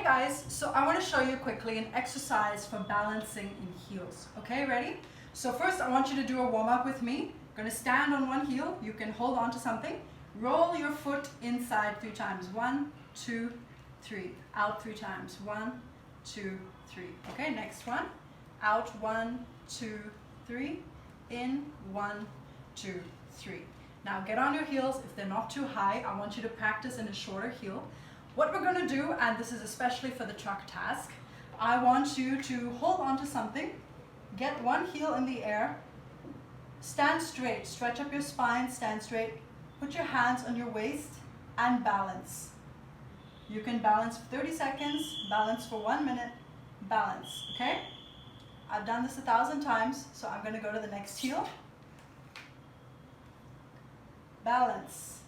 Guys, so I want to show you quickly an exercise for balancing in heels. Okay, ready? So first I want you to do a warm-up with me. You're going to stand on one heel. You can hold on to something. Roll your foot inside 3 times. 1, 2, 3. Out 3 times. 1, 2, 3. Okay, next one. Out 1, 2, 3. In 1, 2, 3. Now get on your heels. If they're not too high, I want you to practice in a shorter heel. What we're going to do, and this is especially for the truck task, I want you to hold on to something, get one heel in the air, stand straight, stretch up your spine, stand straight, put your hands on your waist, and balance. You can balance for 30 seconds, balance for 1 minute, balance, okay? I've done this 1,000 times, so I'm going to go to the next heel. Balance.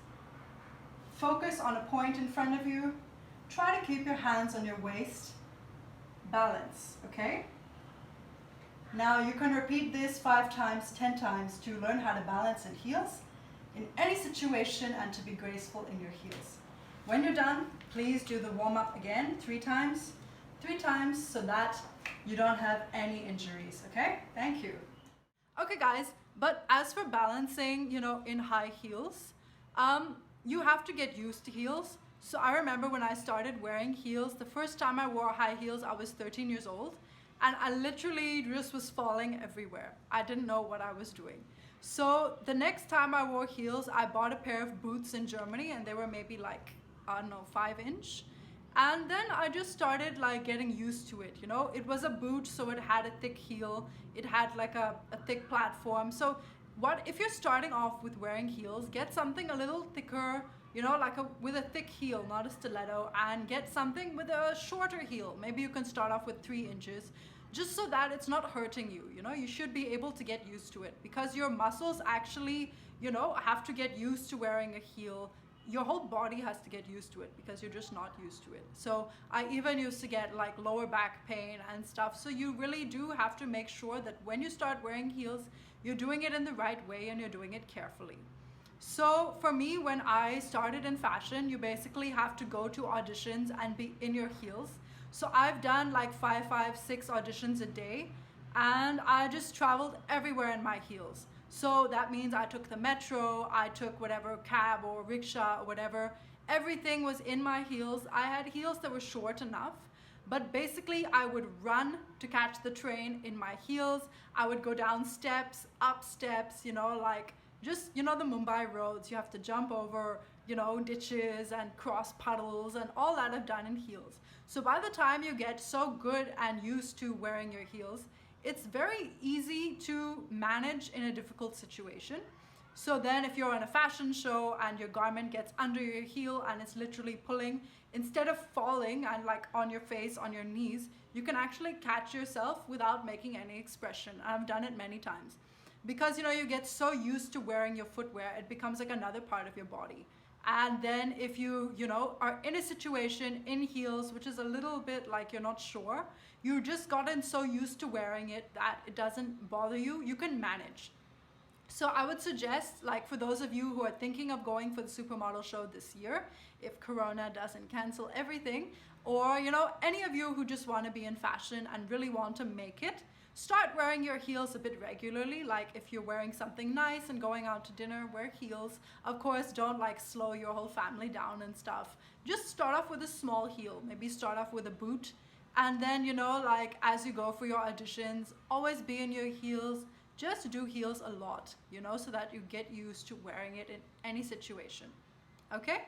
Focus on a point in front of you. Try to keep your hands on your waist. Balance, okay? Now you can repeat this 5 times, 10 times to learn how to balance in heels in any situation and to be graceful in your heels. When you're done, please do the warm-up again 3 times so that you don't have any injuries, okay? Thank you. Okay guys, but as for balancing, in high heels, you have to get used to heels. So I remember when I started wearing heels, the first time I wore high heels, I was 13 years old, and I literally just was falling everywhere. I didn't know what I was doing. So the next time I wore heels, I bought a pair of boots in Germany, and they were maybe like, I don't know, 5-inch. And then I just started getting used to it, It was a boot, so it had a thick heel. It had like a thick platform. So if you're starting off with wearing heels, get something a little thicker, with a thick heel, not a stiletto, and get something with a shorter heel. Maybe you can start off with 3 inches, just so that it's not hurting you, You should be able to get used to it because your muscles actually, have to get used to wearing a heel. Your whole body has to get used to it because you're just not used to it. So I even used to get lower back pain and stuff. So you really do have to make sure that when you start wearing heels, you're doing it in the right way and you're doing it carefully. So for me, when I started in fashion, you basically have to go to auditions and be in your heels. So I've done 5, 6 auditions a day, and I just traveled everywhere in my heels. So that means I took the metro, I took whatever cab or rickshaw or whatever. Everything was in my heels. I had heels that were short enough, but basically I would run to catch the train in my heels. I would go down steps, up steps, just, the Mumbai roads. You have to jump over, ditches and cross puddles, and all that I've done in heels. So by the time you get so good and used to wearing your heels, it's very easy to manage in a difficult situation. So then if you're on a fashion show and your garment gets under your heel and it's literally pulling, instead of falling and on your face, on your knees, you can actually catch yourself without making any expression. I've done it many times. Because you get so used to wearing your footwear, it becomes like another part of your body. And then if you, are in a situation in heels, which is a little bit you're not sure, you just gotten so used to wearing it that it doesn't bother you, you can manage. So I would suggest, for those of you who are thinking of going for the supermodel show this year, if Corona doesn't cancel everything, or, any of you who just want to be in fashion and really want to make it, start wearing your heels a bit regularly. If you're wearing something nice and going out to dinner, wear heels. Of course, don't slow your whole family down and stuff. Just start off with a small heel. Maybe start off with a boot. And then, as you go for your auditions, always be in your heels. Just do heels a lot, so that you get used to wearing it in any situation. Okay?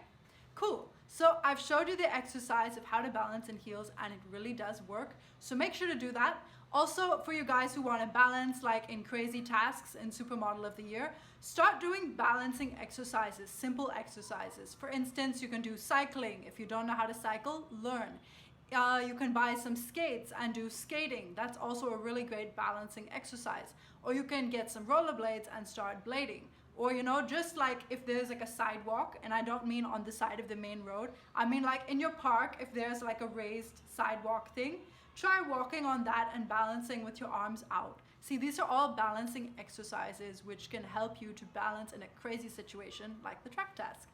Cool. So I've showed you the exercise of how to balance in heels, and it really does work. So make sure to do that. Also, for you guys who want to balance in crazy tasks in Supermodel of the Year, start doing balancing exercises, simple exercises. For instance, you can do cycling. If you don't know how to cycle, learn. You can buy some skates and do skating. That's also a really great balancing exercise. Or you can get some rollerblades and start blading. Or, just if there's a sidewalk, and I don't mean on the side of the main road, I mean in your park, if there's a raised sidewalk thing, try walking on that and balancing with your arms out. See, these are all balancing exercises which can help you to balance in a crazy situation like the track task.